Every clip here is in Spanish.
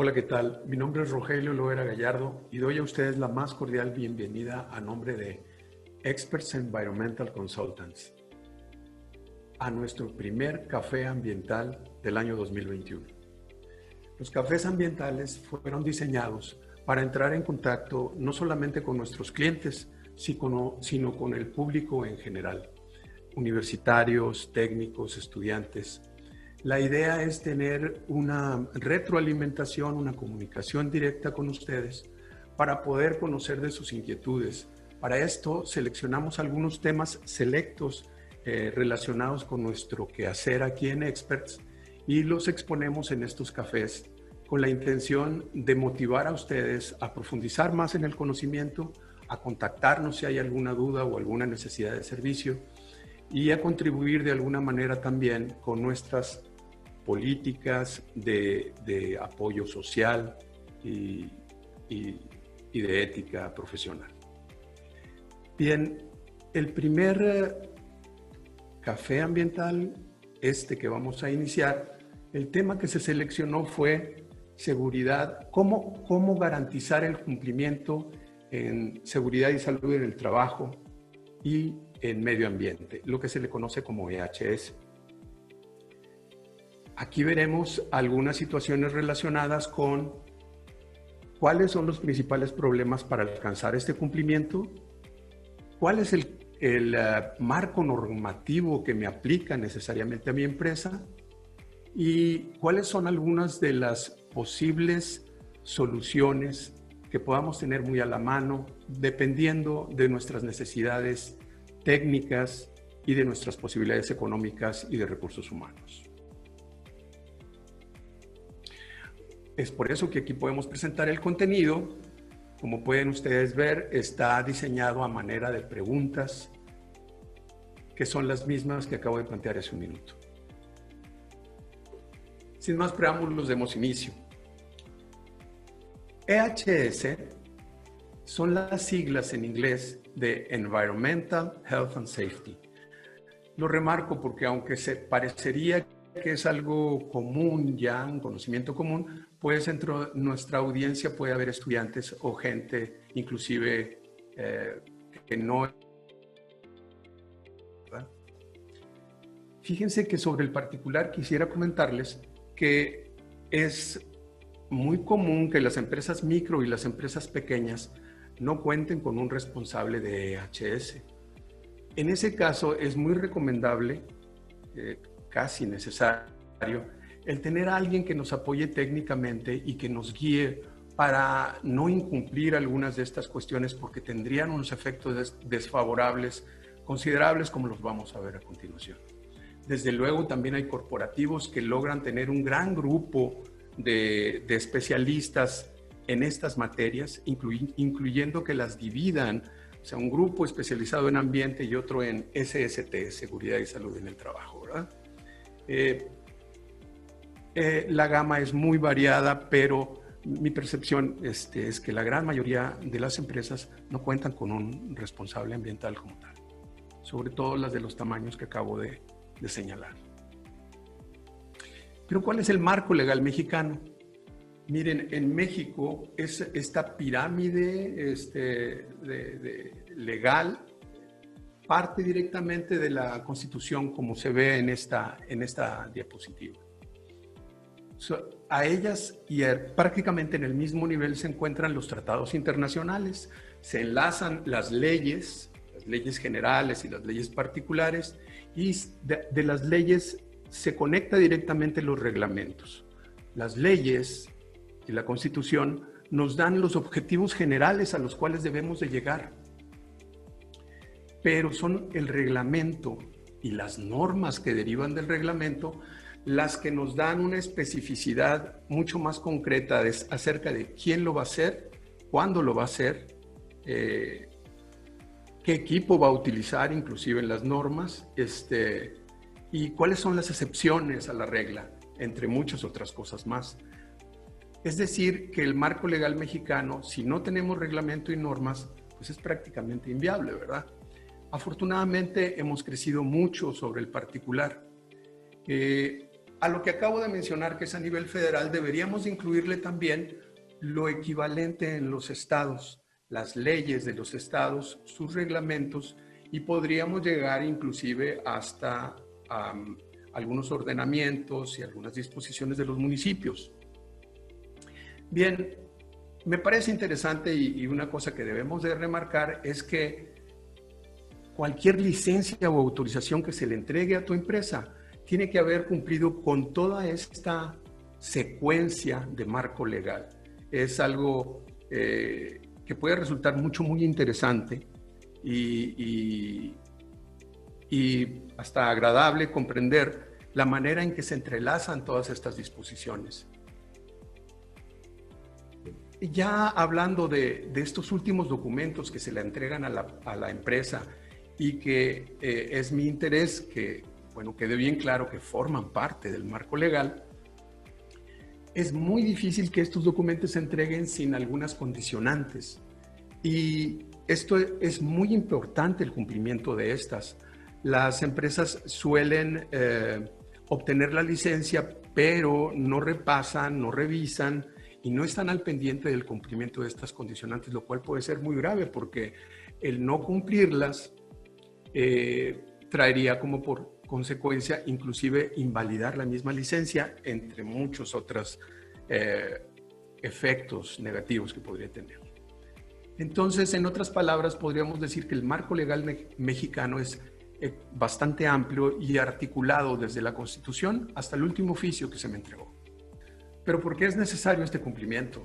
Hola, ¿qué tal? Mi nombre es Rogelio Loera Gallardo y doy a ustedes la más cordial bienvenida a nombre de Experts Environmental Consultants a nuestro primer café ambiental del año 2021. Los cafés ambientales fueron diseñados para entrar en contacto no solamente con nuestros clientes, sino con el público en general, universitarios, técnicos, estudiantes. La idea es tener una retroalimentación, una comunicación directa con ustedes para poder conocer de sus inquietudes. Para esto seleccionamos algunos temas selectos relacionados con nuestro quehacer aquí en Experts y los exponemos en estos cafés con la intención de motivar a ustedes a profundizar más en el conocimiento, a contactarnos si hay alguna duda o alguna necesidad de servicio y a contribuir de alguna manera también con nuestras políticas de apoyo social y de ética profesional. Bien, el primer café ambiental, que vamos a iniciar, el tema que se seleccionó fue seguridad, cómo garantizar el cumplimiento en seguridad y salud en el trabajo y en medio ambiente, lo que se le conoce como EHS. Aquí veremos algunas situaciones relacionadas con cuáles son los principales problemas para alcanzar este cumplimiento, cuál es el marco normativo que me aplica necesariamente a mi empresa y cuáles son algunas de las posibles soluciones que podamos tener muy a la mano dependiendo de nuestras necesidades técnicas y de nuestras posibilidades económicas y de recursos humanos. Es por eso que aquí podemos presentar el contenido. Como pueden ustedes ver, está diseñado a manera de preguntas, que son las mismas que acabo de plantear hace un minuto. Sin más preámbulos, demos inicio. EHS son las siglas en inglés de Environmental Health and Safety. Lo remarco porque aunque se parecería que es algo común ya, un conocimiento común, pues dentro de nuestra audiencia puede haber estudiantes o gente inclusive que no. ¿Verdad? Fíjense que sobre el particular quisiera comentarles que es muy común que las empresas micro y las empresas pequeñas no cuenten con un responsable de EHS. En ese caso es muy recomendable, casi necesario, el tener a alguien que nos apoye técnicamente y que nos guíe para no incumplir algunas de estas cuestiones porque tendrían unos efectos desfavorables considerables como los vamos a ver a continuación. Desde luego también hay corporativos que logran tener un gran grupo de especialistas en estas materias, incluyendo que las dividan, o sea, un grupo especializado en ambiente y otro en SST, Seguridad y Salud en el Trabajo, ¿verdad? La gama es muy variada, pero mi percepción es que la gran mayoría de las empresas no cuentan con un responsable ambiental como tal, sobre todo las de los tamaños que acabo de señalar. Pero ¿cuál es el marco legal mexicano? Miren, en México esta pirámide legal parte directamente de la Constitución como se ve en esta diapositiva. A ellas y prácticamente en el mismo nivel se encuentran los tratados internacionales, se enlazan las leyes generales y las leyes particulares y de las leyes se conecta directamente los reglamentos. Las leyes y la Constitución nos dan los objetivos generales a los cuales debemos de llegar, pero son el reglamento y las normas que derivan del reglamento las que nos dan una especificidad mucho más concreta acerca de quién lo va a hacer, cuándo lo va a hacer, qué equipo va a utilizar inclusive en las normas, y cuáles son las excepciones a la regla, entre muchas otras cosas más. Es decir, que el marco legal mexicano, si no tenemos reglamento y normas, pues es prácticamente inviable, ¿verdad? Afortunadamente hemos crecido mucho sobre el particular. A lo que acabo de mencionar, que es a nivel federal, deberíamos incluirle también lo equivalente en los estados, las leyes de los estados, sus reglamentos, y podríamos llegar inclusive hasta algunos ordenamientos y algunas disposiciones de los municipios. Bien, me parece interesante y una cosa que debemos de remarcar es que cualquier licencia o autorización que se le entregue a tu empresa tiene que haber cumplido con toda esta secuencia de marco legal. Es algo que puede resultar muy interesante y hasta agradable comprender la manera en que se entrelazan todas estas disposiciones. Ya hablando de estos últimos documentos que se le entregan a la empresa y que es mi interés que, bueno, quede bien claro que forman parte del marco legal, es muy difícil que estos documentos se entreguen sin algunas condicionantes. Y esto es muy importante, el cumplimiento de estas. Las empresas suelen obtener la licencia, pero no repasan, no revisan y no están al pendiente del cumplimiento de estas condicionantes, lo cual puede ser muy grave porque el no cumplirlas traería como por consecuencia inclusive invalidar la misma licencia, entre muchos otros efectos negativos que podría tener. Entonces, en otras palabras, podríamos decir que el marco legal mexicano es bastante amplio y articulado desde la Constitución hasta el último oficio que se me entregó. Pero ¿por qué es necesario este cumplimiento?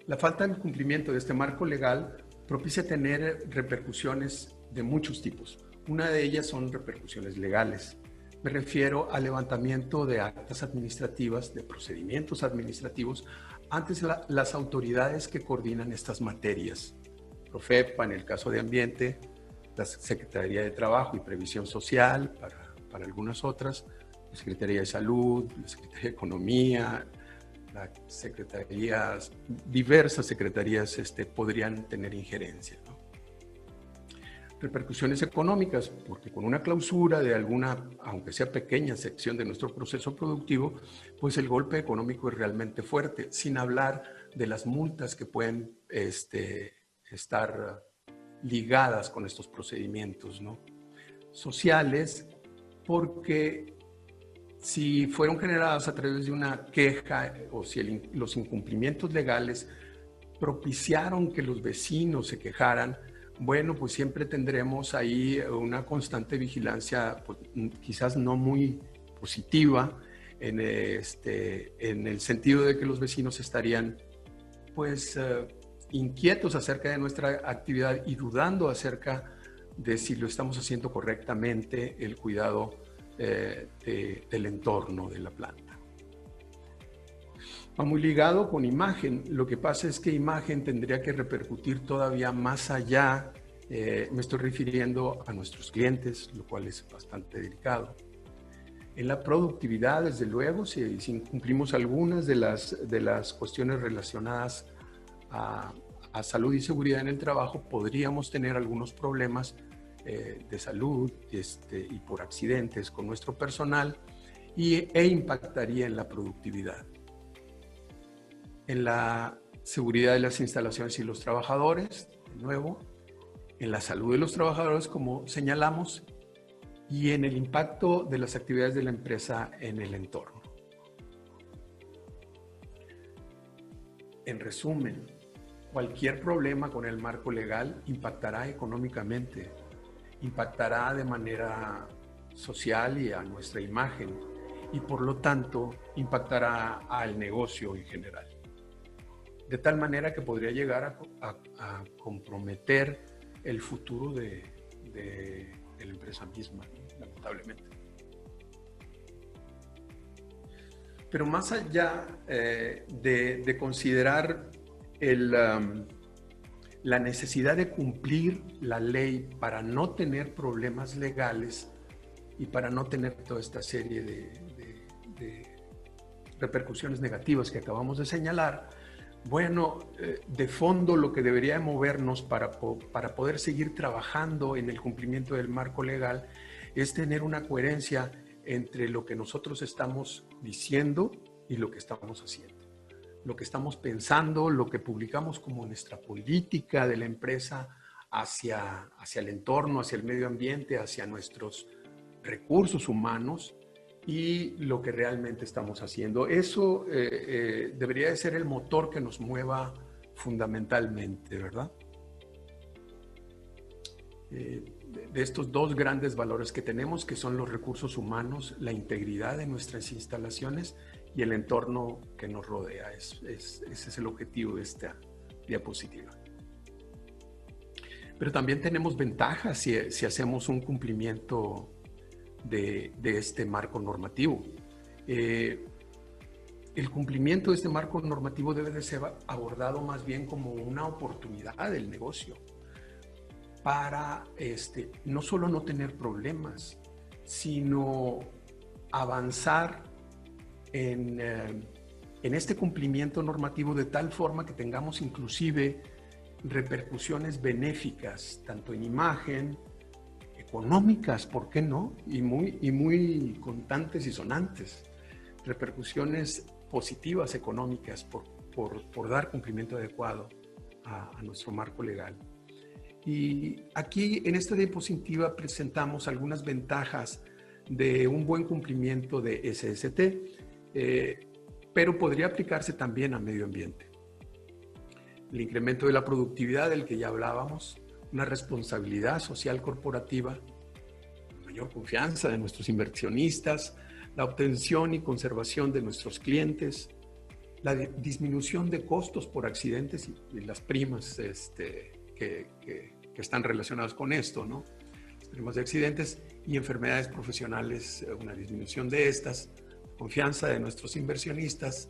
La falta de cumplimiento de este marco legal propicia tener repercusiones de muchos tipos. Una de ellas son repercusiones legales. Me refiero al levantamiento de actas administrativas, de procedimientos administrativos, ante las autoridades que coordinan estas materias. Profepa en el caso de Ambiente, la Secretaría de Trabajo y Previsión Social para algunas otras, la Secretaría de Salud, la Secretaría de Economía, diversas secretarías podrían tener injerencia, ¿no? Repercusiones económicas, porque con una clausura de alguna, aunque sea pequeña sección de nuestro proceso productivo, pues el golpe económico es realmente fuerte, sin hablar de las multas que pueden estar ligadas con estos procedimientos, ¿no? Sociales, porque si fueron generadas a través de una queja o si los incumplimientos legales propiciaron que los vecinos se quejaran, bueno, pues siempre tendremos ahí una constante vigilancia, pues, quizás no muy positiva, en el sentido de que los vecinos estarían pues inquietos acerca de nuestra actividad y dudando acerca de si lo estamos haciendo correctamente, el cuidado del entorno de la planta. Va muy ligado con imagen. Lo que pasa es que imagen tendría que repercutir todavía más allá. Me estoy refiriendo a nuestros clientes, lo cual es bastante delicado. En la productividad, desde luego, si incumplimos algunas de las cuestiones relacionadas a salud y seguridad en el trabajo, podríamos tener algunos problemas de salud y por accidentes con nuestro personal e impactaría en la productividad. En la seguridad de las instalaciones y los trabajadores, de nuevo, en la salud de los trabajadores, como señalamos, y en el impacto de las actividades de la empresa en el entorno. En resumen, cualquier problema con el marco legal impactará económicamente, impactará de manera social y a nuestra imagen, y por lo tanto impactará al negocio en general. De tal manera que podría llegar a comprometer el futuro de la empresa misma, lamentablemente. Pero más allá de considerar la necesidad de cumplir la ley para no tener problemas legales y para no tener toda esta serie de repercusiones negativas que acabamos de señalar, bueno, de fondo lo que debería movernos para poder seguir trabajando en el cumplimiento del marco legal es tener una coherencia entre lo que nosotros estamos diciendo y lo que estamos haciendo. Lo que estamos pensando, lo que publicamos como nuestra política de la empresa hacia el entorno, hacia el medio ambiente, hacia nuestros recursos humanos y lo que realmente estamos haciendo. Eso debería de ser el motor que nos mueva fundamentalmente, ¿verdad? De estos dos grandes valores que tenemos, que son los recursos humanos, la integridad de nuestras instalaciones y el entorno que nos rodea. Ese es el objetivo de esta diapositiva. Pero también tenemos ventajas si hacemos un cumplimiento de este marco normativo. El cumplimiento de este marco normativo debe de ser abordado más bien como una oportunidad del negocio para no solo no tener problemas, sino avanzar en este cumplimiento normativo de tal forma que tengamos inclusive repercusiones benéficas, tanto en imagen, económicas, ¿por qué no? Y muy contantes y sonantes. Repercusiones positivas económicas por dar cumplimiento adecuado a nuestro marco legal. Y aquí en esta diapositiva presentamos algunas ventajas de un buen cumplimiento de SST, pero podría aplicarse también al medio ambiente. El incremento de la productividad del que ya hablábamos, una responsabilidad social corporativa, mayor confianza de nuestros inversionistas, la obtención y conservación de nuestros clientes, la disminución de costos por accidentes y las primas que están relacionadas con esto, ¿no? Las primas de accidentes y enfermedades profesionales, una disminución de estas, confianza de nuestros inversionistas,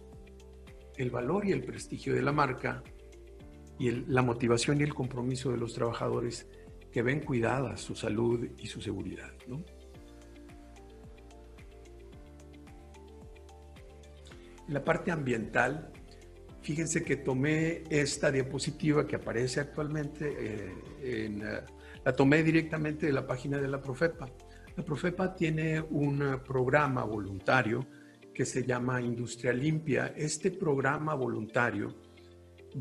el valor y el prestigio de la marca y la motivación y el compromiso de los trabajadores que ven cuidada su salud y su seguridad, ¿no? En la parte ambiental, fíjense que tomé esta diapositiva que aparece actualmente, la tomé directamente de la página de la Profepa. La Profepa tiene un programa voluntario que se llama Industria Limpia. Este programa voluntario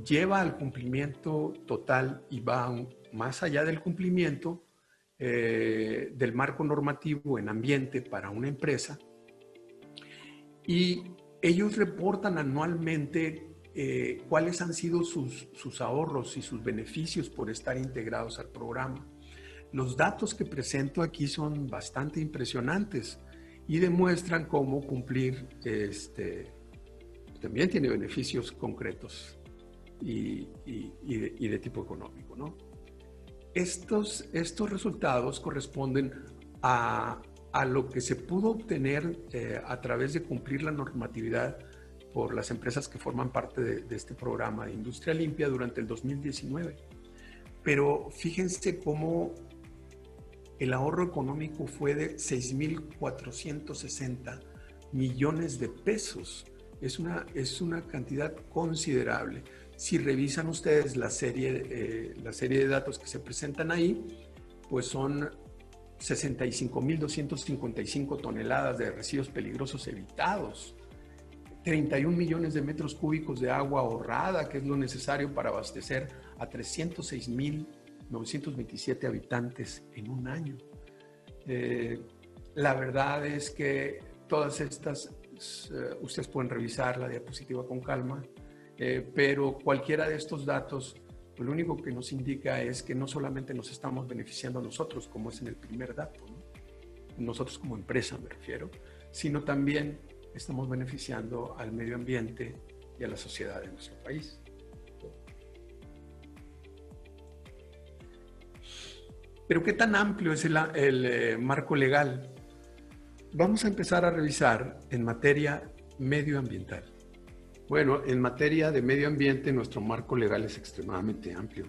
lleva al cumplimiento total y va más allá del cumplimiento del marco normativo en ambiente para una empresa, y ellos reportan anualmente cuáles han sido sus ahorros y sus beneficios por estar integrados al programa. Los datos que presento aquí son bastante impresionantes y demuestran cómo cumplir también tiene beneficios concretos y de tipo económico, ¿no? Estos resultados corresponden a lo que se pudo obtener a través de cumplir la normatividad por las empresas que forman parte de este programa de Industria Limpia durante el 2019. Pero fíjense cómo el ahorro económico fue de 6.460 millones de pesos. Es una cantidad considerable. Si revisan ustedes la serie de datos que se presentan ahí, pues son 65.255 toneladas de residuos peligrosos evitados, 31 millones de metros cúbicos de agua ahorrada, que es lo necesario para abastecer a 306.927 habitantes en un año. La verdad es que todas estas, ustedes pueden revisar la diapositiva con calma, pero cualquiera de estos datos, lo único que nos indica es que no solamente nos estamos beneficiando a nosotros, como es en el primer dato, ¿no? Nosotros como empresa me refiero, sino también estamos beneficiando al medio ambiente y a la sociedad de nuestro país. Pero ¿qué tan amplio es el marco legal? Vamos a empezar a revisar en materia medioambiental. Bueno, en materia de medio ambiente, nuestro marco legal es extremadamente amplio.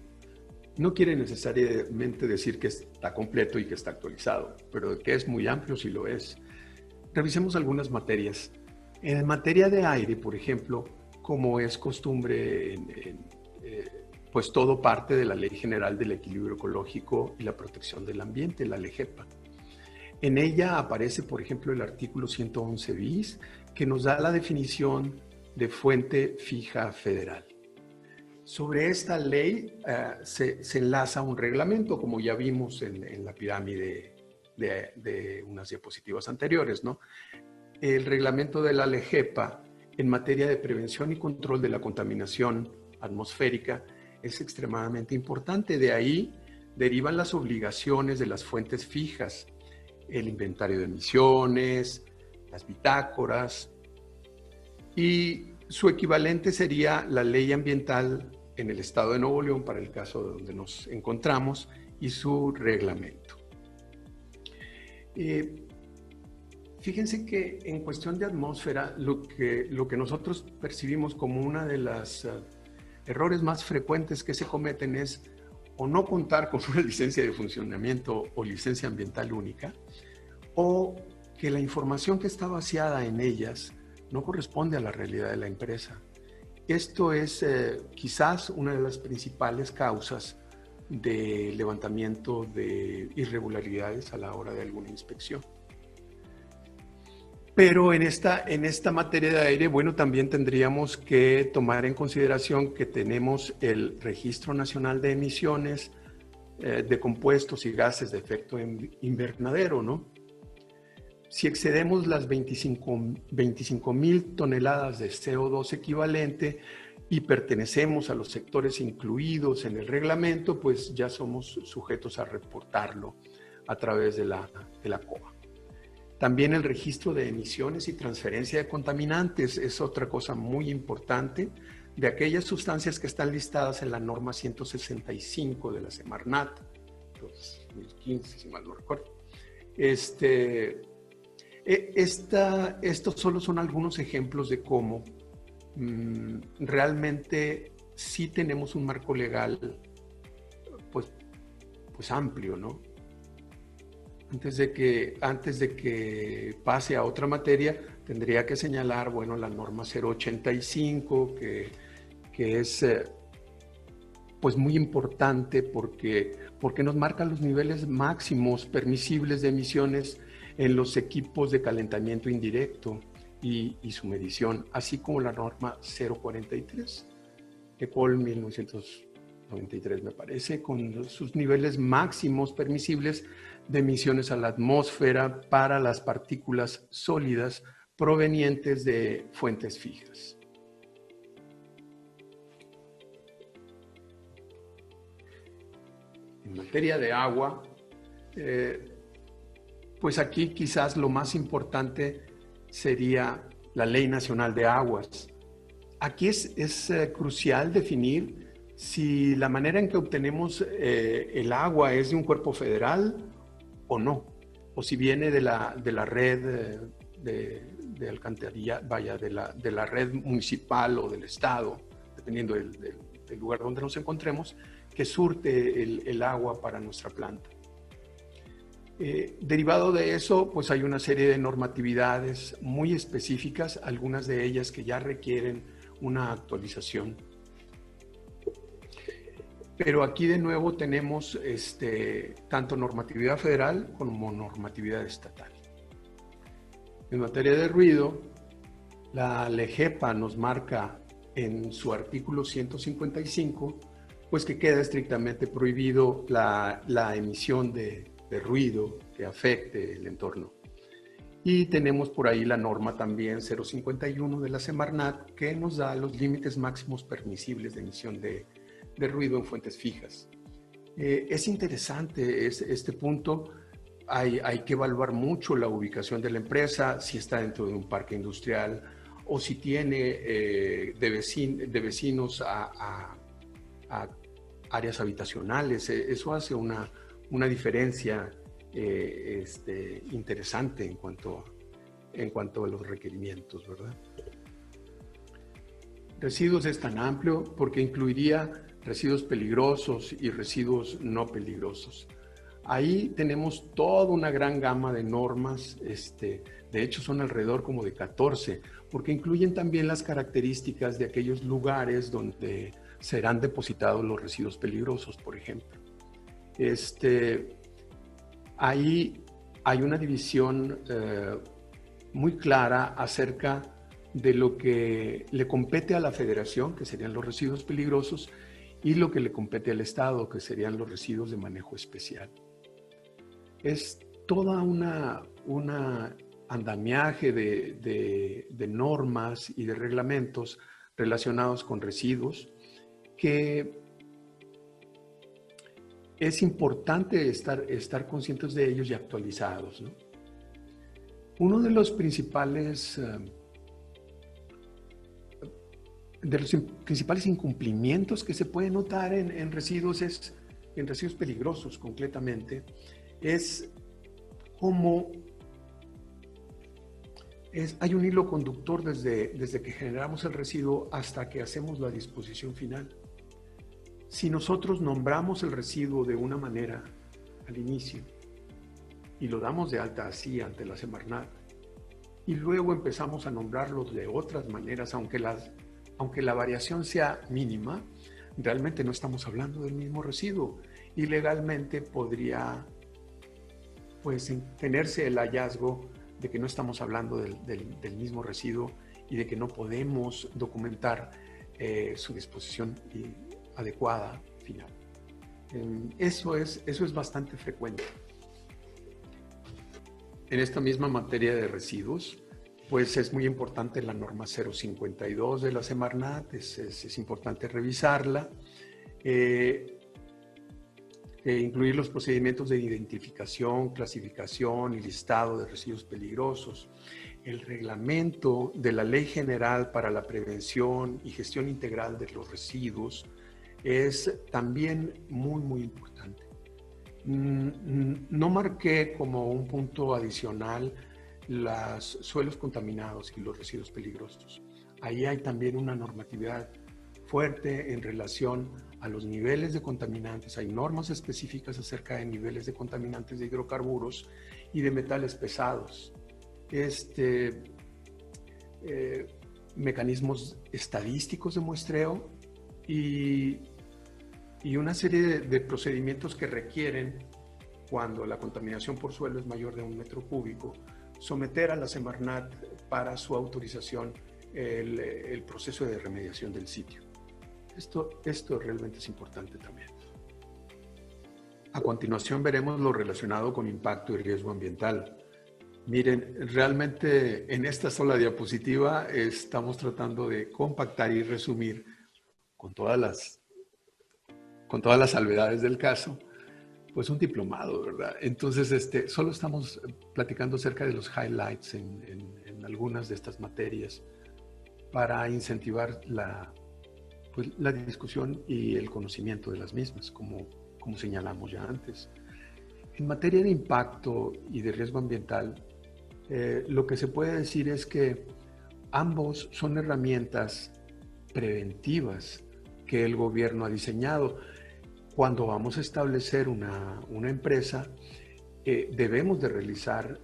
No quiere necesariamente decir que está completo y que está actualizado, pero que es muy amplio sí lo es. Revisemos algunas materias. En materia de aire, por ejemplo, como es costumbre, pues todo parte de la Ley General del Equilibrio Ecológico y la Protección del Ambiente, la LEGEPA. En ella aparece, por ejemplo, el artículo 111 bis, que nos da la definición de fuente fija federal. Sobre esta ley se enlaza un reglamento, como ya vimos en la pirámide de unas diapositivas anteriores, ¿no? El reglamento de la LEGEPA en materia de prevención y control de la contaminación atmosférica es extremadamente importante. De ahí derivan las obligaciones de las fuentes fijas, el inventario de emisiones, las bitácoras, y su equivalente sería la ley ambiental en el estado de Nuevo León para el caso de donde nos encontramos y su reglamento. Fíjense que en cuestión de atmósfera, lo que nosotros percibimos como una de las errores más frecuentes que se cometen es o no contar con una licencia de funcionamiento o licencia ambiental única, o que la información que está vaciada en ellas no corresponde a la realidad de la empresa. Esto es quizás una de las principales causas de levantamiento de irregularidades a la hora de alguna inspección. Pero en esta materia de aire, bueno, también tendríamos que tomar en consideración que tenemos el Registro Nacional de Emisiones de compuestos y gases de efecto invernadero, ¿no? Si excedemos las 25,000 toneladas de CO2 equivalente y pertenecemos a los sectores incluidos en el reglamento, pues ya somos sujetos a reportarlo a través de la COA. También el registro de emisiones y transferencia de contaminantes es otra cosa muy importante de aquellas sustancias que están listadas en la norma 165 de la Semarnat, 2015, si mal no recuerdo. Estos solo son algunos ejemplos de cómo realmente sí tenemos un marco legal pues amplio, ¿no? Antes de que pase a otra materia, tendría que señalar, bueno, la norma 085, que es pues muy importante porque nos marca los niveles máximos permisibles de emisiones en los equipos de calentamiento indirecto y su medición, así como la norma 043, EPOL 1993 me parece, con sus niveles máximos permisibles de emisiones a la atmósfera para las partículas sólidas provenientes de fuentes fijas. En materia de agua, pues aquí quizás lo más importante sería la Ley Nacional de Aguas. Aquí es crucial definir si la manera en que obtenemos el agua es de un cuerpo federal o no, o si viene de la red de alcantarilla, vaya, de la red municipal o del estado, dependiendo del lugar donde nos encontremos, que surte el agua para nuestra planta. Derivado de eso, pues hay una serie de normatividades muy específicas, algunas de ellas que ya requieren una actualización. Pero aquí de nuevo tenemos tanto normatividad federal como normatividad estatal. En materia de ruido, la LEGEPA nos marca en su artículo 155, pues que queda estrictamente prohibido la emisión de ruido que afecte el entorno. Y tenemos por ahí la norma también 051 de la Semarnat, que nos da los límites máximos permisibles de emisión de ruido en fuentes fijas. Es interesante este punto. Hay que evaluar mucho la ubicación de la empresa, si está dentro de un parque industrial o si tiene de vecinos a áreas habitacionales. Eso hace una diferencia interesante en cuanto a los requerimientos, ¿verdad? Residuos es tan amplio porque incluiría residuos peligrosos y residuos no peligrosos. Ahí tenemos toda una gran gama de normas, de hecho son alrededor como de 14, porque incluyen también las características de aquellos lugares donde serán depositados los residuos peligrosos, por ejemplo. Ahí hay una división muy clara acerca de lo que le compete a la Federación, que serían los residuos peligrosos, y lo que le compete al Estado, que serían los residuos de manejo especial. Es toda una andamiaje de normas y de reglamentos relacionados con residuos que es importante estar conscientes de ellos y actualizados, ¿no? Uno de los principales incumplimientos que se puede notar en residuos en residuos peligrosos concretamente, es cómo hay un hilo conductor desde que generamos el residuo hasta que hacemos la disposición final. Si nosotros nombramos el residuo de una manera al inicio y lo damos de alta así ante la Semarnat y luego empezamos a nombrarlos de otras maneras, aunque la variación sea mínima, realmente no estamos hablando del mismo residuo y legalmente podría pues tenerse el hallazgo de que no estamos hablando del mismo residuo y de que no podemos documentar su disposición adecuada final. Eso es bastante frecuente. En esta misma materia de residuos, pues es muy importante la norma 052 de la Semarnat, es importante revisarla, incluir los procedimientos de identificación, clasificación y listado de residuos peligrosos, el reglamento de la Ley General para la Prevención y Gestión Integral de los Residuos es también muy importante. No marqué como un punto adicional los suelos contaminados y los residuos peligrosos. Ahí hay también una normatividad fuerte en relación a los niveles de contaminantes. Hay normas específicas acerca de niveles de contaminantes de hidrocarburos y de metales pesados. Mecanismos estadísticos de muestreo y una serie de procedimientos que requieren, cuando la contaminación por suelo es mayor de 1 metro cúbico, someter a la Semarnat para su autorización el proceso de remediación del sitio. Esto realmente es importante también. A continuación veremos lo relacionado con impacto y riesgo ambiental. Miren, realmente en esta sola diapositiva estamos tratando de compactar y resumir con todas las salvedades del caso, pues un diplomado, ¿verdad? Entonces, solo estamos platicando acerca de los highlights en algunas de estas materias para incentivar la discusión y el conocimiento de las mismas, como señalamos ya antes. En materia de impacto y de riesgo ambiental, lo que se puede decir es que ambos son herramientas preventivas que el gobierno ha diseñado. Cuando vamos a establecer una empresa, debemos de realizar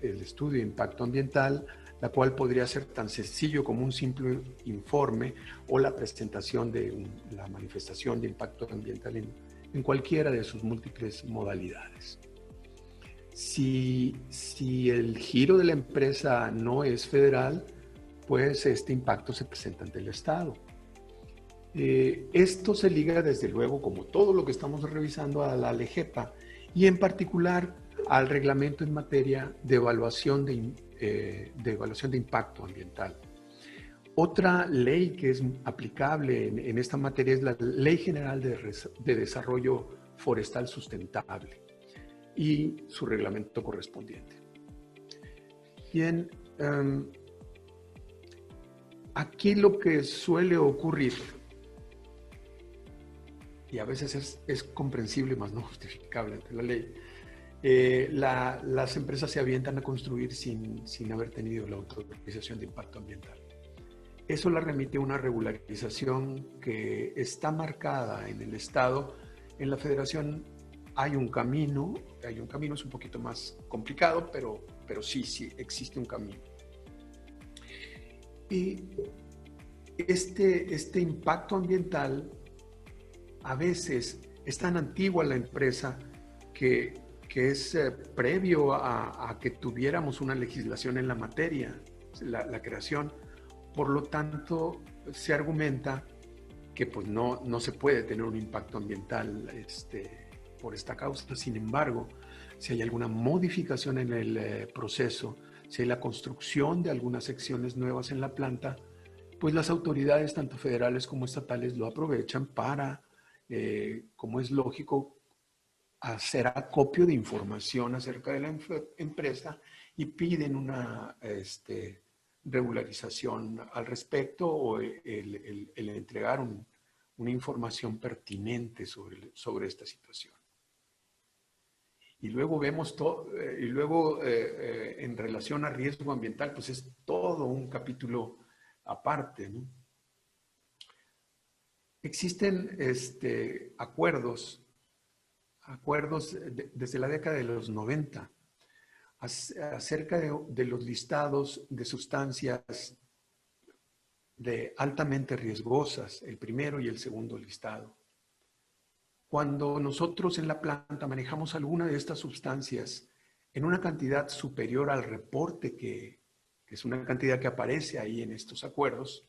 el estudio de impacto ambiental, la cual podría ser tan sencillo como un simple informe o la presentación de la manifestación de impacto ambiental en cualquiera de sus múltiples modalidades. Si el giro de la empresa no es federal, pues este impacto se presenta ante el Estado. Esto se liga desde luego, como todo lo que estamos revisando, a la LEGEPA y en particular al reglamento en materia de evaluación de impacto ambiental. Otra ley que es aplicable en esta materia es la Ley General de Desarrollo Forestal Sustentable y su reglamento correspondiente. Bien, aquí lo que suele ocurrir, y a veces es comprensible, más no justificable ante la ley, las empresas se avientan a construir sin haber tenido la autorización de impacto ambiental. Eso la remite a una regularización que está marcada en el Estado. En la Federación hay un camino, es un poquito más complicado, pero sí existe un camino. Y este impacto ambiental, a veces es tan antigua la empresa que que es previo a que tuviéramos una legislación en la materia, la creación. Por lo tanto, se argumenta que pues no se puede tener un impacto ambiental por esta causa. Sin embargo, si hay alguna modificación en el proceso, si hay la construcción de algunas secciones nuevas en la planta, pues las autoridades, tanto federales como estatales, lo aprovechan para, como es lógico, hacer acopio de información acerca de la empresa y piden una regularización al respecto o el entregar una información pertinente sobre esta situación. Y luego vemos todo, en relación a riesgo ambiental, pues es todo un capítulo aparte, ¿no? Existen acuerdos desde la década de los 90 acerca de los listados de sustancias altamente riesgosas, el primero y el segundo listado. Cuando nosotros en la planta manejamos alguna de estas sustancias en una cantidad superior al reporte, que es una cantidad que aparece ahí en estos acuerdos,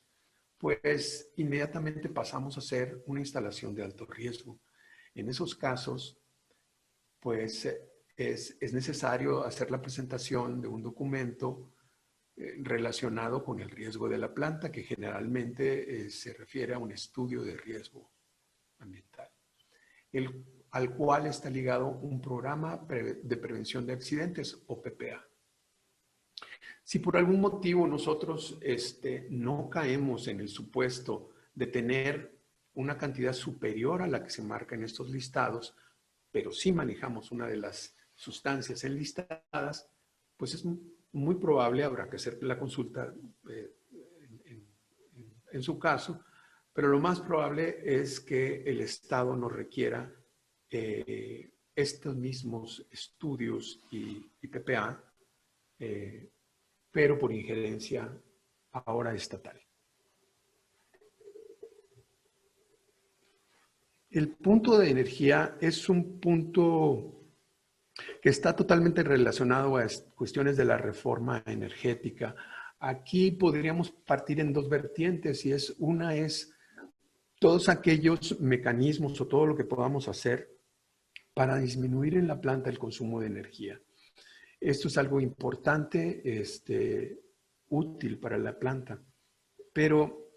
pues inmediatamente pasamos a hacer una instalación de alto riesgo. En esos casos, pues es necesario hacer la presentación de un documento relacionado con el riesgo de la planta, que generalmente se refiere a un estudio de riesgo ambiental, al cual está ligado un programa de prevención de accidentes o PPA. Si por algún motivo nosotros no caemos en el supuesto de tener una cantidad superior a la que se marca en estos listados, pero sí manejamos una de las sustancias enlistadas, pues es muy probable, habrá que hacer la consulta en su caso, pero lo más probable es que el Estado nos requiera estos mismos estudios y PPA, pero por injerencia ahora estatal. El punto de energía es un punto que está totalmente relacionado a cuestiones de la reforma energética. Aquí podríamos partir en dos vertientes, y una es todos aquellos mecanismos o todo lo que podamos hacer para disminuir en la planta el consumo de energía. Esto es algo importante, útil para la planta. Pero,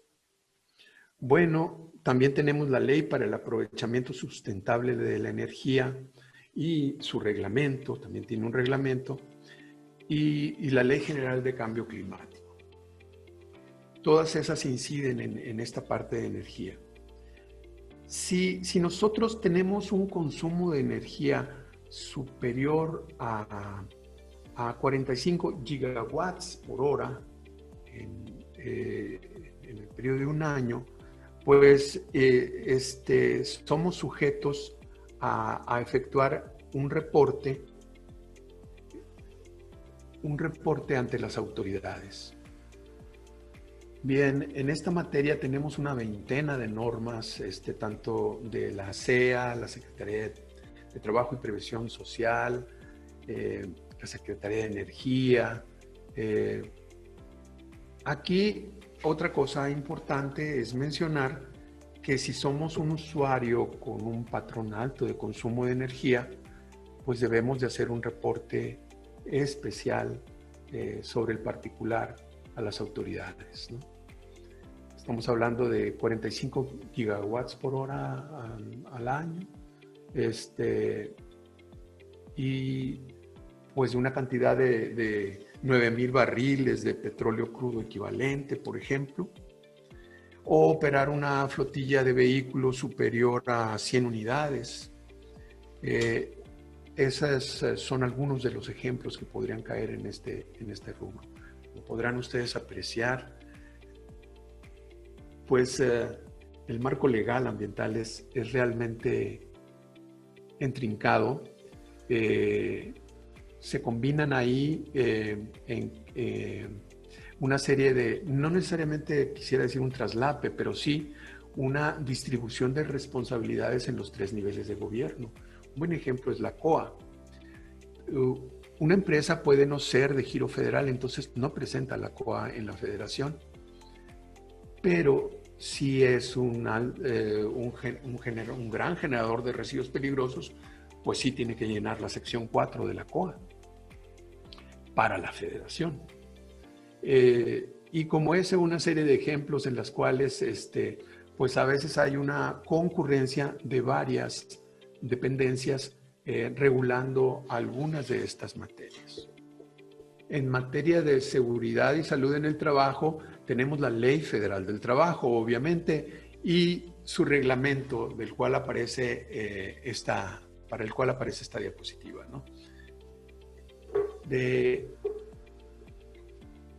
bueno, también tenemos la ley para el aprovechamiento sustentable de la energía y su reglamento, también tiene un reglamento, y la Ley General de Cambio Climático. Todas esas inciden en esta parte de energía. Si nosotros tenemos un consumo de energía superior a 45 gigawatts por hora en el periodo de un año, pues somos sujetos a efectuar un reporte ante las autoridades. Bien, en esta materia tenemos una veintena de normas, tanto de la SEA, la Secretaría de Trabajo y Previsión Social, la Secretaría de Energía. Aquí otra cosa importante es mencionar que si somos un usuario con un patrón alto de consumo de energía, pues debemos de hacer un reporte especial sobre el particular a las autoridades, ¿no? Estamos hablando de 45 gigawatts por hora al año, y pues de una cantidad de 9,000 barriles de petróleo crudo equivalente, por ejemplo, o operar una flotilla de vehículos superior a 100 unidades. Esos son algunos de los ejemplos que podrían caer en este rubro. Como podrán ustedes apreciar, pues el marco legal ambiental es realmente intrincado. Se combinan ahí una serie de, no necesariamente quisiera decir un traslape, pero sí una distribución de responsabilidades en los 3 niveles de gobierno. Un buen ejemplo es la COA. una empresa puede no ser de giro federal, entonces no presenta la COA en la federación, pero si es un gran generador de residuos peligrosos, pues sí tiene que llenar la sección 4 de la COA para la federación. Y como ese, una serie de ejemplos en las cuales pues a veces hay una concurrencia de varias dependencias regulando algunas de estas materias. En materia de seguridad y salud en el trabajo, tenemos la Ley Federal del Trabajo, obviamente, y su reglamento del cual aparece para el cual aparece esta diapositiva, ¿no?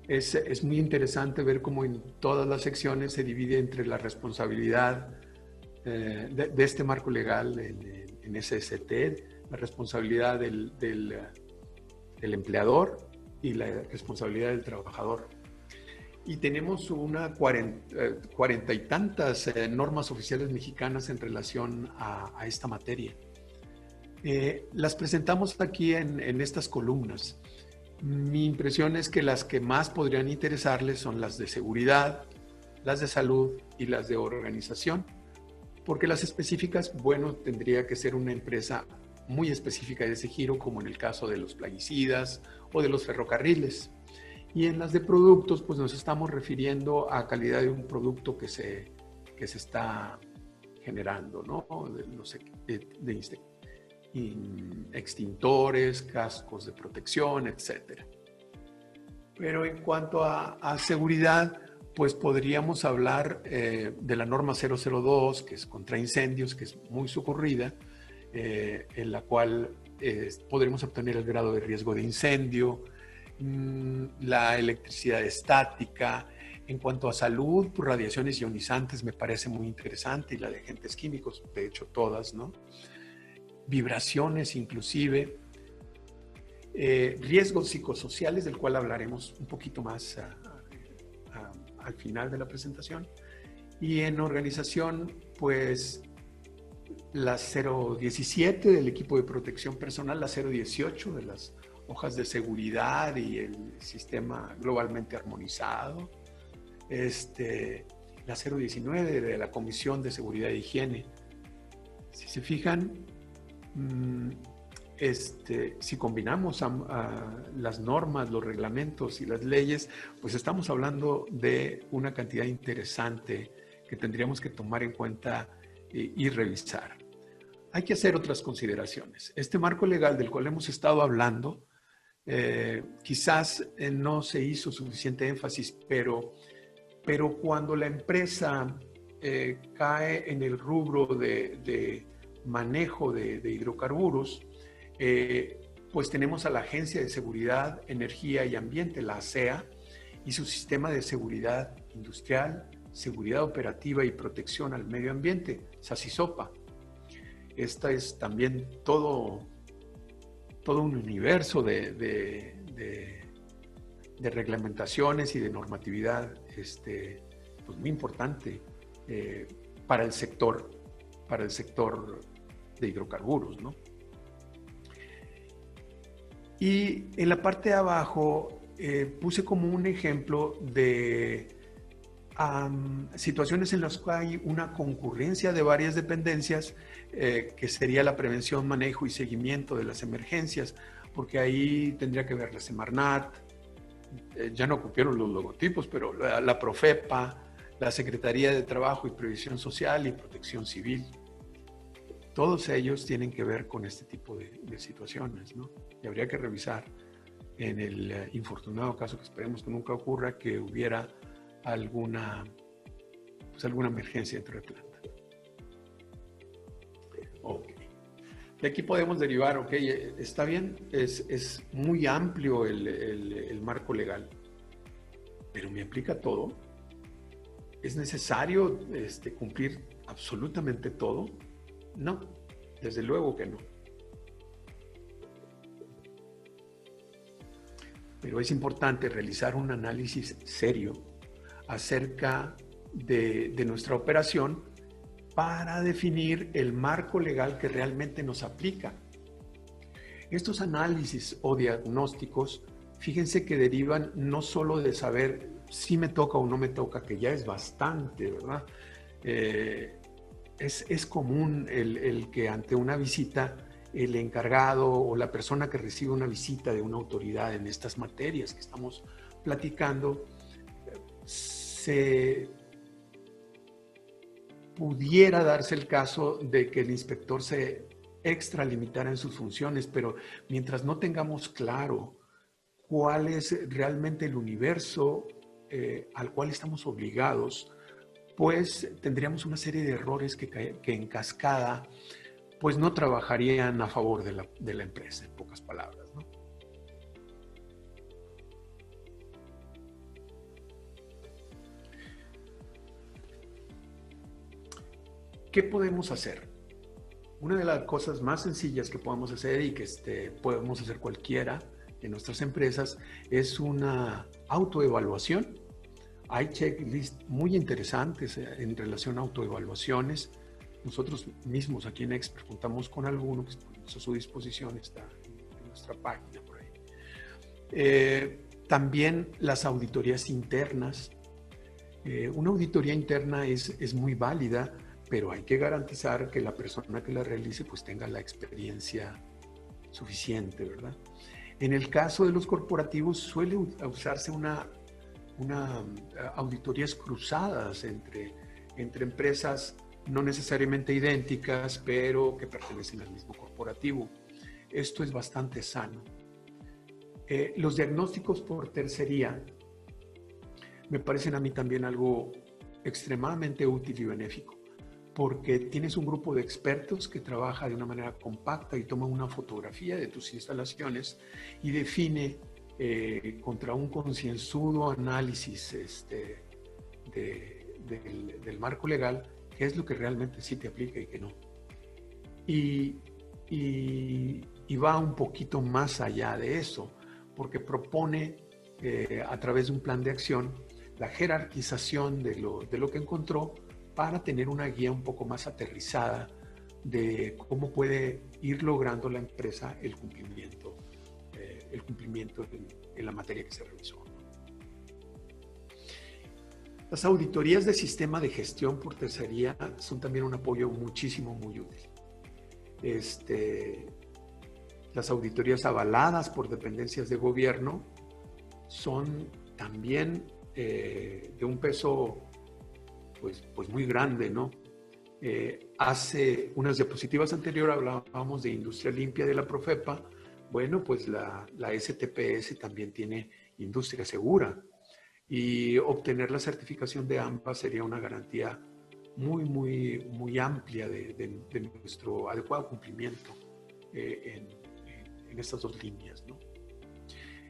Es muy interesante ver cómo en todas las secciones se divide entre la responsabilidad de este marco legal en SST, la responsabilidad del empleador y la responsabilidad del trabajador. Y tenemos una 40 y tantas normas oficiales mexicanas en relación a esta materia. Las presentamos aquí en estas columnas. Mi impresión es que las que más podrían interesarles son las de seguridad, las de salud y las de organización, porque las específicas, bueno, tendría que ser una empresa muy específica de ese giro, como en el caso de los plaguicidas o de los ferrocarriles. Y en las de productos, pues nos estamos refiriendo a calidad de un producto que se está generando, ¿no? De extintores, cascos de protección, etc. Pero en cuanto a seguridad, pues podríamos hablar de la norma 002, que es contra incendios, que es muy socorrida, en la cual podremos obtener el grado de riesgo de incendio, la electricidad estática. En cuanto a salud, pues radiaciones ionizantes me parece muy interesante, y la de agentes químicos, de hecho todas, ¿no? Vibraciones inclusive, riesgos psicosociales, del cual hablaremos un poquito más al final de la presentación. Y en organización, pues la 017 del equipo de protección personal, la 018 de las hojas de seguridad y el sistema globalmente armonizado, la 019 de la Comisión de Seguridad e Higiene. Si se fijan, si combinamos las normas, los reglamentos y las leyes, pues estamos hablando de una cantidad interesante que tendríamos que tomar en cuenta y revisar. Hay que hacer otras consideraciones. Este marco legal del cual hemos estado hablando, quizás no se hizo suficiente énfasis, pero cuando la empresa cae en el rubro de manejo de hidrocarburos, pues tenemos a la Agencia de Seguridad, Energía y Ambiente, la ASEA, y su sistema de seguridad industrial, seguridad operativa y protección al medio ambiente, SASISOPA. Esta es también todo un universo de reglamentaciones y de normatividad pues muy importante para el sector de hidrocarburos, ¿no? Y en la parte de abajo puse como un ejemplo de situaciones en las que hay una concurrencia de varias dependencias, que sería la prevención, manejo y seguimiento de las emergencias, porque ahí tendría que ver la Semarnat, ya no copiaron los logotipos, pero la Profepa, la Secretaría de Trabajo y Previsión Social y Protección Civil. Todos ellos tienen que ver con este tipo de situaciones, ¿no? Y habría que revisar, en el infortunado caso que esperemos que nunca ocurra, que hubiera alguna emergencia dentro de planta. Ok. De aquí podemos derivar, ok, está bien, es muy amplio el marco legal, pero ¿me aplica todo? ¿Es necesario cumplir absolutamente todo? No, desde luego que no. Pero es importante realizar un análisis serio acerca de nuestra operación para definir el marco legal que realmente nos aplica. Estos análisis o diagnósticos, fíjense que derivan no solo de saber si me toca o no me toca, que ya es bastante, ¿verdad? Es común el que ante una visita el encargado o la persona que recibe una visita de una autoridad en estas materias que estamos platicando, se pudiera darse el caso de que el inspector se extralimitara en sus funciones, pero mientras no tengamos claro cuál es realmente el universo al cual estamos obligados, pues tendríamos una serie de errores que en cascada pues no trabajarían a favor de la empresa, en pocas palabras, ¿no? ¿Qué podemos hacer? Una de las cosas más sencillas que podemos hacer y que podemos hacer cualquiera en nuestras empresas es una autoevaluación. Hay checklists muy interesantes en relación a autoevaluaciones. Nosotros mismos aquí en Expert contamos con alguno que a su disposición, está en nuestra página por ahí. También las auditorías internas. Una auditoría interna es muy válida, pero hay que garantizar que la persona que la realice pues tenga la experiencia suficiente, ¿verdad? En el caso de los corporativos suele usarse una auditorías cruzadas entre empresas no necesariamente idénticas, pero que pertenecen al mismo corporativo. Esto es bastante sano. Los diagnósticos por tercería me parecen a mí también algo extremadamente útil y benéfico, porque tienes un grupo de expertos que trabaja de una manera compacta y toma una fotografía de tus instalaciones y define contra un concienzudo análisis del marco legal qué es lo que realmente sí te aplica y qué no. Y va un poquito más allá de eso, porque propone a través de un plan de acción la jerarquización de lo que encontró para tener una guía un poco más aterrizada de cómo puede ir logrando la empresa el cumplimiento en la materia que se revisó. Las auditorías de sistema de gestión por tercería son también un apoyo muy útil. Las auditorías avaladas por dependencias de gobierno son también de un peso pues muy grande, ¿no? Hace unas diapositivas anteriores hablábamos de industria limpia de la Profepa. Bueno, pues la STPS también tiene industria segura y obtener la certificación de AMPA sería una garantía muy amplia de nuestro adecuado cumplimiento en estas dos líneas, ¿no?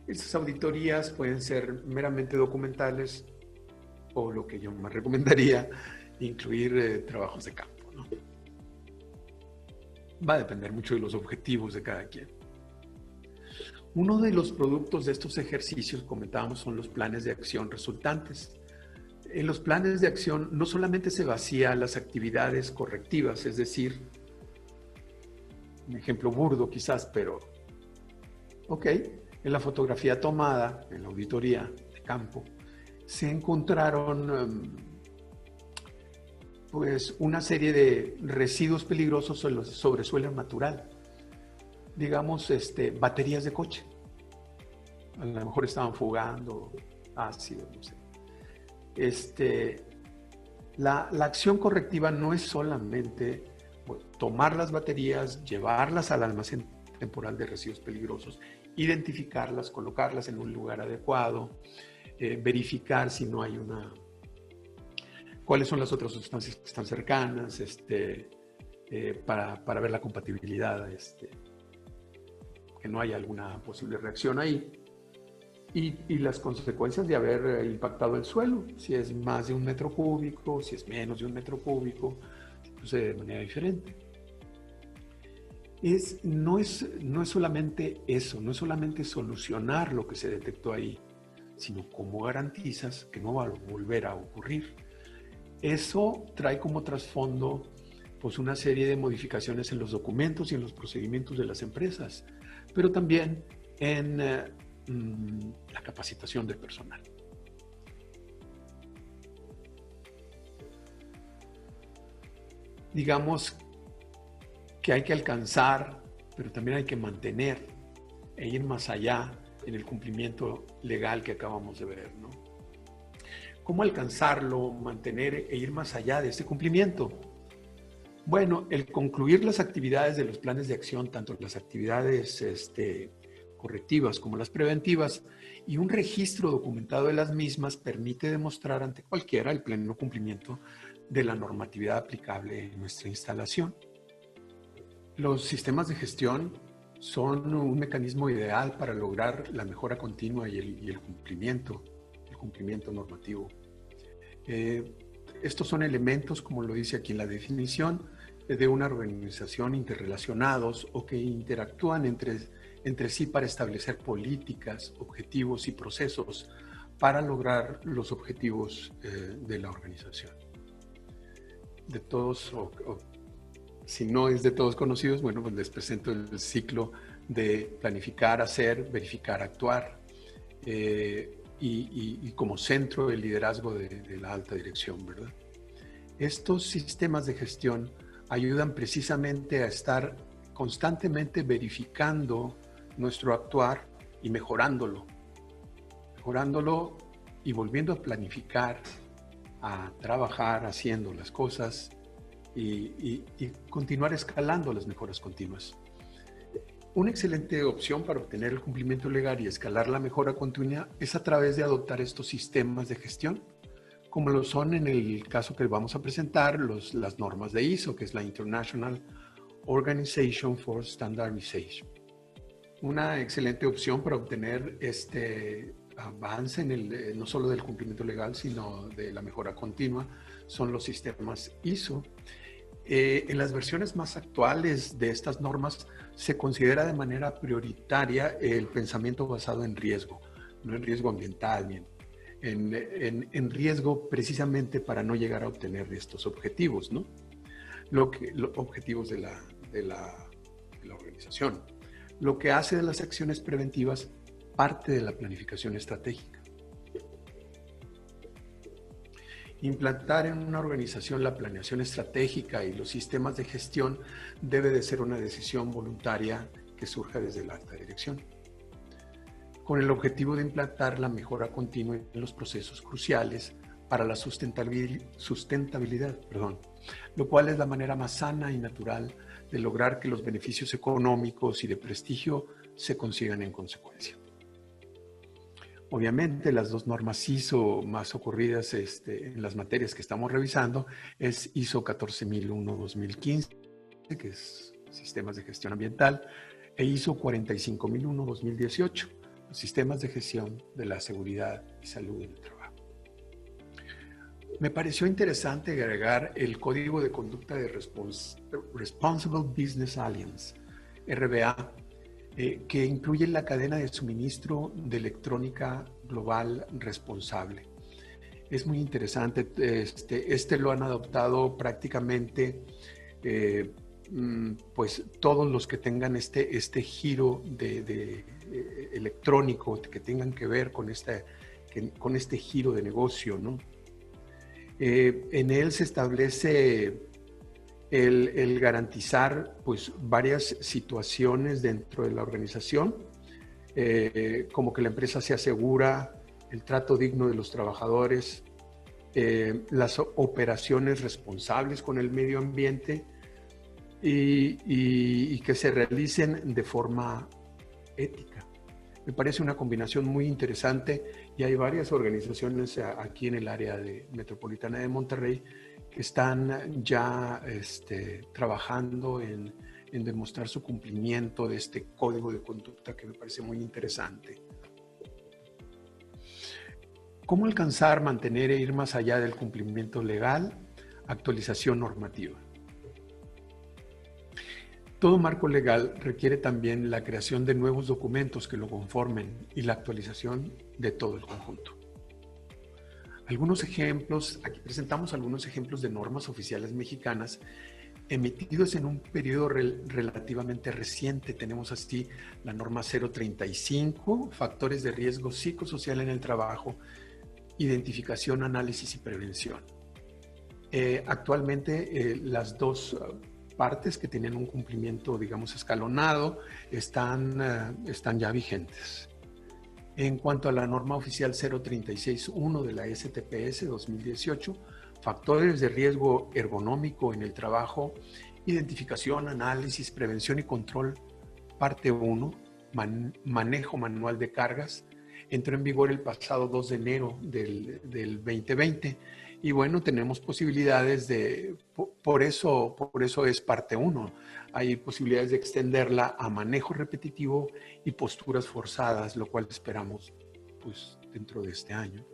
Estas auditorías pueden ser meramente documentales o lo que yo más recomendaría, incluir trabajos de campo, ¿no? Va a depender mucho de los objetivos de cada quien. Uno de los productos de estos ejercicios, comentábamos, son los planes de acción resultantes. En los planes de acción no solamente se vacía las actividades correctivas, es decir, un ejemplo burdo quizás, pero ok, en la fotografía tomada, en la auditoría de campo, se encontraron pues una serie de residuos peligrosos sobre suelo natural. Digamos, baterías de coche. A lo mejor estaban fugando ácido, no sé. La acción correctiva no es solamente tomar las baterías, llevarlas al almacén temporal de residuos peligrosos, identificarlas, colocarlas en un lugar adecuado, verificar si no hay cuáles son las otras sustancias que están cercanas, para ver la compatibilidad, que no haya alguna posible reacción ahí. Y las consecuencias de haber impactado el suelo, si es más de 1 metro cúbico, si es menos de 1 metro cúbico, sucede de manera diferente. No es solamente eso, no es solamente solucionar lo que se detectó ahí, sino cómo garantizas que no va a volver a ocurrir. Eso trae como trasfondo pues una serie de modificaciones en los documentos y en los procedimientos de las empresas. pero también en la capacitación del personal. Digamos que hay que alcanzar, pero también hay que mantener e ir más allá en el cumplimiento legal que acabamos de ver, ¿no? ¿Cómo alcanzarlo, mantener e ir más allá de este cumplimiento? Bueno, el concluir las actividades de los planes de acción, tanto las actividades correctivas como las preventivas, y un registro documentado de las mismas permite demostrar ante cualquiera el pleno cumplimiento de la normatividad aplicable en nuestra instalación. Los sistemas de gestión son un mecanismo ideal para lograr la mejora continua y el cumplimiento normativo. Estos son elementos, como lo dice aquí en la definición, de una organización interrelacionados o que interactúan entre sí para establecer políticas, objetivos y procesos para lograr los objetivos de la organización. De todos, si no es de todos conocidos, bueno, pues les presento el ciclo de planificar, hacer, verificar, actuar, y como centro el liderazgo de la alta dirección, ¿verdad? Estos sistemas de gestión ayudan precisamente a estar constantemente verificando nuestro actuar y mejorándolo y volviendo a planificar, a trabajar haciendo las cosas y continuar escalando las mejoras continuas. Una excelente opción para obtener el cumplimiento legal y escalar la mejora continua es a través de adoptar estos sistemas de gestión, como lo son en el caso que vamos a presentar, las normas de ISO, que es la International Organization for Standardization. Una excelente opción para obtener este avance en no solo del cumplimiento legal, sino de la mejora continua, son los sistemas ISO. En las versiones más actuales de estas normas se considera de manera prioritaria el pensamiento basado en riesgo, no en riesgo ambiental, bien, en riesgo precisamente para no llegar a obtener estos objetivos, ¿no? Los objetivos de la organización. Lo que hace de las acciones preventivas parte de la planificación estratégica. Implantar en una organización la planeación estratégica y los sistemas de gestión debe de ser una decisión voluntaria que surja desde la alta dirección, con el objetivo de implantar la mejora continua en los procesos cruciales para la sustentabilidad, lo cual es la manera más sana y natural de lograr que los beneficios económicos y de prestigio se consigan en consecuencia. Obviamente, las dos normas ISO más ocurridas en las materias que estamos revisando es ISO 14001-2015, que es Sistemas de Gestión Ambiental, e ISO 45001-2018, los Sistemas de Gestión de la Seguridad y Salud en el Trabajo. Me pareció interesante agregar el Código de Conducta de Responsible Business Alliance, RBA, que incluye la cadena de suministro de electrónica global responsable. Es muy interesante, lo han adoptado prácticamente pues todos los que tengan este giro de electrónico, que tengan que ver con este giro de negocio, ¿no? En él se establece el garantizar pues varias situaciones dentro de la organización, como que la empresa se asegura el trato digno de los trabajadores, las operaciones responsables con el medio ambiente y que se realicen de forma ética. Me parece una combinación muy interesante y hay varias organizaciones aquí en el área metropolitana de Monterrey que están ya trabajando en demostrar su cumplimiento de este código de conducta que me parece muy interesante. ¿Cómo alcanzar, mantener e ir más allá del cumplimiento legal? Actualización normativa. Todo marco legal requiere también la creación de nuevos documentos que lo conformen y la actualización de todo el conjunto. Algunos ejemplos, aquí presentamos algunos ejemplos de normas oficiales mexicanas emitidos en un periodo relativamente reciente. Tenemos así la norma 035, factores de riesgo psicosocial en el trabajo, identificación, análisis y prevención. Actualmente las dos partes que tienen un cumplimiento, digamos, escalonado, están ya vigentes. En cuanto a la norma oficial 036.1 de la STPS 2018, factores de riesgo ergonómico en el trabajo, identificación, análisis, prevención y control, parte 1, manejo manual de cargas, entró en vigor el pasado 2 de enero del 2020. Y bueno, tenemos posibilidades por eso es parte 1. Hay posibilidades de extenderla a manejo repetitivo y posturas forzadas, lo cual esperamos pues, dentro de este año.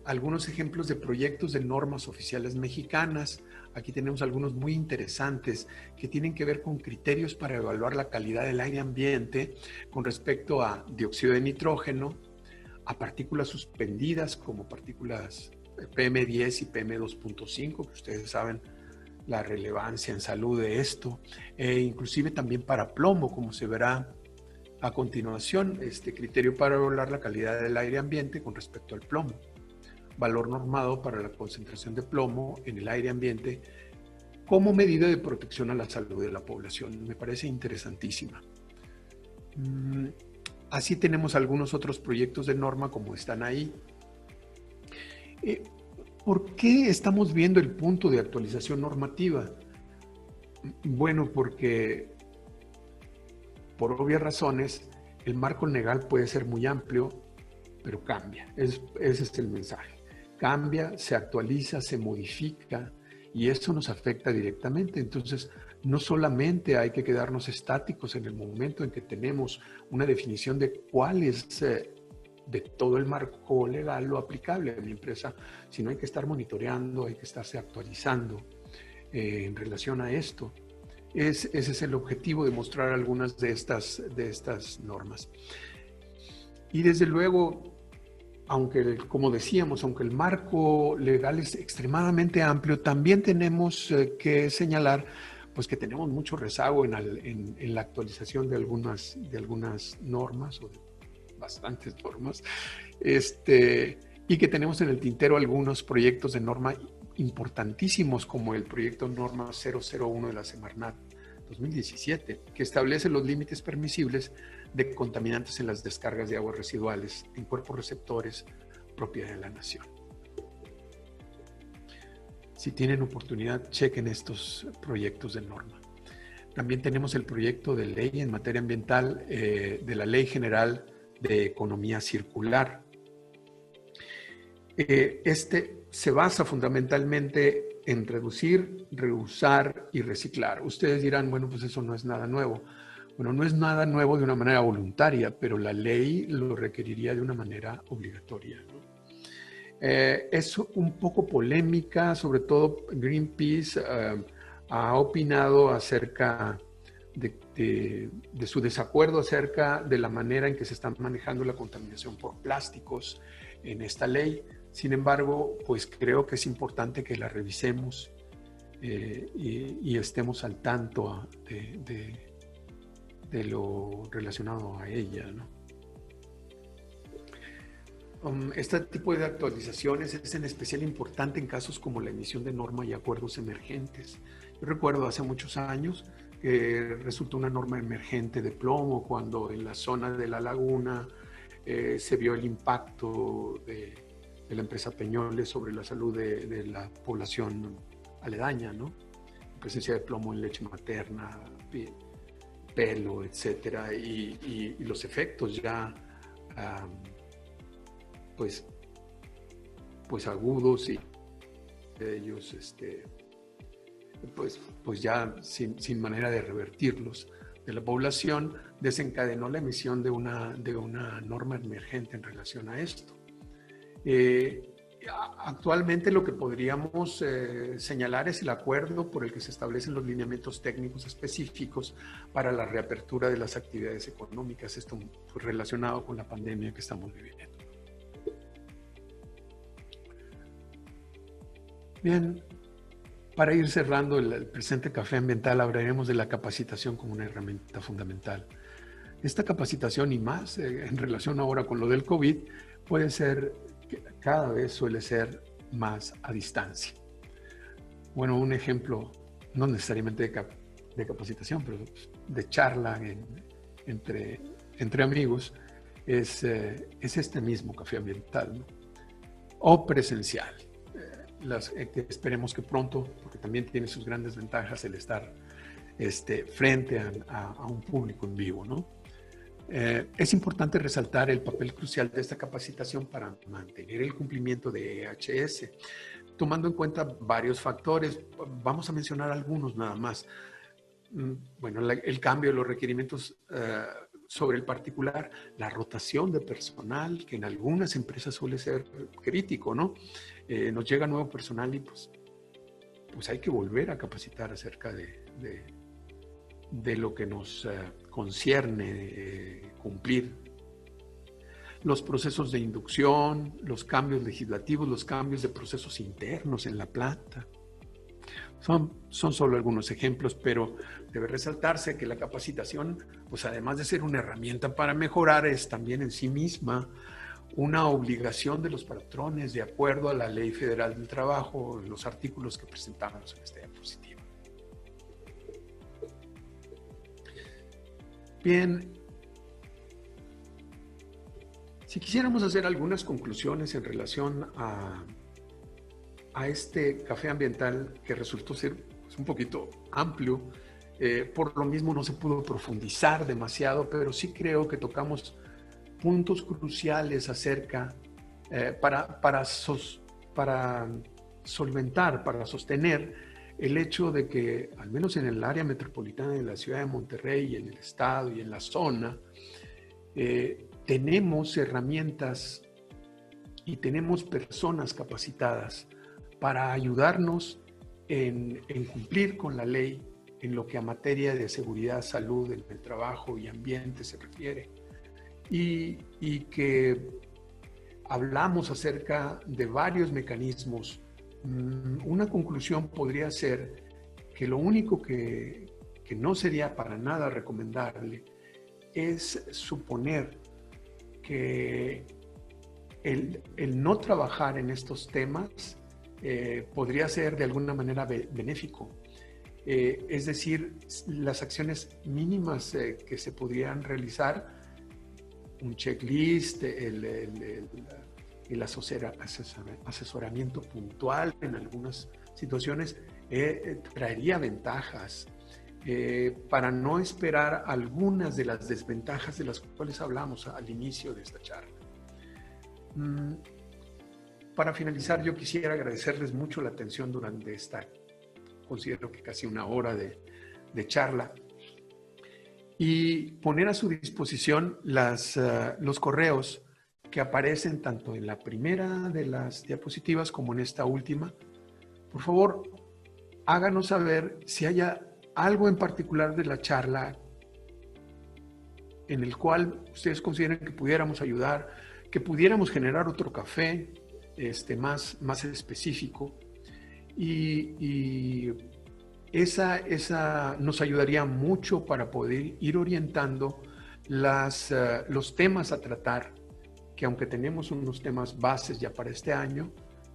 Algunos ejemplos de proyectos de normas oficiales mexicanas. Aquí tenemos algunos muy interesantes que tienen que ver con criterios para evaluar la calidad del aire ambiente con respecto a dióxido de nitrógeno, a partículas suspendidas como partículas PM10 y PM2.5, que ustedes saben la relevancia en salud de esto, inclusive también para plomo, como se verá a continuación, este criterio para evaluar la calidad del aire ambiente con respecto al plomo, valor normado para la concentración de plomo en el aire ambiente como medida de protección a la salud de la población. Me parece interesantísima. Así tenemos algunos otros proyectos de norma como están ahí. ¿Por qué estamos viendo el punto de actualización normativa? Bueno, porque por obvias razones el marco legal puede ser muy amplio, pero cambia. Ese es el mensaje. Cambia, se actualiza, se modifica y eso nos afecta directamente. Entonces, no solamente hay que quedarnos estáticos en el momento en que tenemos una definición de cuál es de todo el marco legal lo aplicable a mi empresa, sino hay que estar monitoreando, hay que estarse actualizando en relación a esto. Ese es el objetivo de mostrar algunas de estas normas. Y desde luego, aunque, como decíamos, aunque el marco legal es extremadamente amplio, también tenemos que señalar pues, que tenemos mucho rezago en la actualización de algunas normas o de bastantes normas, y que tenemos en el tintero algunos proyectos de norma importantísimos como el proyecto norma 001 de la Semarnat 2017, que establece los límites permisibles de contaminantes en las descargas de aguas residuales en cuerpos receptores propiedad de la nación. Si tienen oportunidad, chequen estos proyectos de norma. También tenemos el proyecto de ley en materia ambiental de la Ley General de Economía Circular. Este se basa fundamentalmente en reducir, reusar y reciclar. Ustedes dirán, bueno, pues eso no es nada nuevo. Bueno, no es nada nuevo de una manera voluntaria, pero la ley lo requeriría de una manera obligatoria, ¿no? Es un poco polémica, sobre todo Greenpeace ha opinado acerca de su desacuerdo acerca de la manera en que se está manejando la contaminación por plásticos en esta ley. Sin embargo, pues creo que es importante que la revisemos y estemos al tanto de lo relacionado a ella, ¿no? Este tipo de actualizaciones es en especial importante en casos como la emisión de normas y acuerdos emergentes. Yo recuerdo hace muchos años que resultó una norma emergente de plomo cuando en la zona de la laguna se vio el impacto de la empresa Peñoles sobre la salud de la población aledaña, ¿no? La presencia de plomo en leche materna, pelo, etcétera, y los efectos ya pues agudos y de ellos pues ya sin manera de revertirlos de la población, desencadenó la emisión de una norma emergente en relación a esto. Actualmente lo que podríamos señalar es el acuerdo por el que se establecen los lineamientos técnicos específicos para la reapertura de las actividades económicas, esto pues, relacionado con la pandemia que estamos viviendo. Bien, Para ir cerrando el presente café ambiental, hablaremos de la capacitación como una herramienta fundamental. Esta capacitación y más en relación ahora con lo del COVID puede ser, cada vez suele ser más a distancia. Bueno, un ejemplo, no necesariamente de capacitación, pero de charla entre amigos, es este mismo café ambiental, ¿no? O presencial. Que esperemos que pronto, porque también tiene sus grandes ventajas el estar frente a un público en vivo, ¿no? Es importante resaltar el papel crucial de esta capacitación para mantener el cumplimiento de EHS, tomando en cuenta varios factores. Vamos a mencionar algunos nada más. Bueno, el cambio de los requerimientos sobre el particular, la rotación de personal, que en algunas empresas suele ser crítico, ¿no? Nos llega nuevo personal y pues hay que volver a capacitar acerca de lo que nos concierne cumplir. Los procesos de inducción, los cambios legislativos, los cambios de procesos internos en la planta. Son solo algunos ejemplos, pero debe resaltarse que la capacitación, pues además de ser una herramienta para mejorar, es también en sí misma una obligación de los patrones de acuerdo a la Ley Federal del Trabajo, los artículos que presentamos en esta diapositiva. Bien, si quisiéramos hacer algunas conclusiones en relación a este café ambiental que resultó ser pues, un poquito amplio, por lo mismo no se pudo profundizar demasiado, pero sí creo que tocamos puntos cruciales acerca, para solventar, para sostener el hecho de que, al menos en el área metropolitana de la ciudad de Monterrey, y en el estado y en la zona, tenemos herramientas y tenemos personas capacitadas para ayudarnos en cumplir con la ley en lo que a materia de seguridad, salud en el trabajo y ambiente se refiere. Y que hablamos acerca de varios mecanismos. Una conclusión podría ser que lo único que no sería para nada recomendable es suponer que el no trabajar en estos temas podría ser de alguna manera benéfico. Es decir, las acciones mínimas que se podrían realizar, un checklist, el asesoramiento puntual en algunas situaciones, traería ventajas para no esperar algunas de las desventajas de las cuales hablamos al inicio de esta charla. Para finalizar, yo quisiera agradecerles mucho la atención durante esta, considero que casi una hora de charla, y poner a su disposición los correos que aparecen tanto en la primera de las diapositivas como en esta última. Por favor, háganos saber si haya algo en particular de la charla en el cual ustedes consideren que pudiéramos ayudar, que pudiéramos generar otro café más específico, y esa nos ayudaría mucho para poder ir orientando los temas a tratar, que aunque tenemos unos temas bases ya para este año,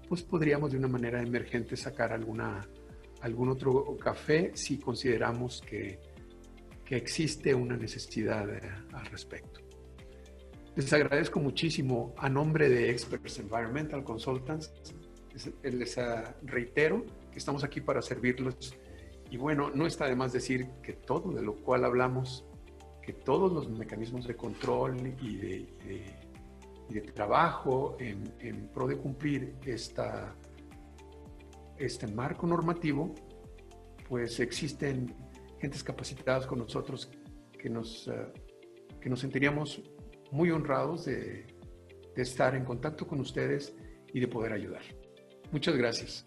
pues podríamos de una manera emergente sacar algún otro café si consideramos que existe una necesidad al respecto. Les agradezco muchísimo a nombre de Experts Environmental Consultants. Les reitero que estamos aquí para servirlos. Y bueno, no está de más decir que todo de lo cual hablamos, que todos los mecanismos de control y de trabajo en pro de cumplir este marco normativo, pues existen gentes capacitadas con nosotros que nos sentiríamos muy honrados de estar en contacto con ustedes y de poder ayudar. Muchas gracias.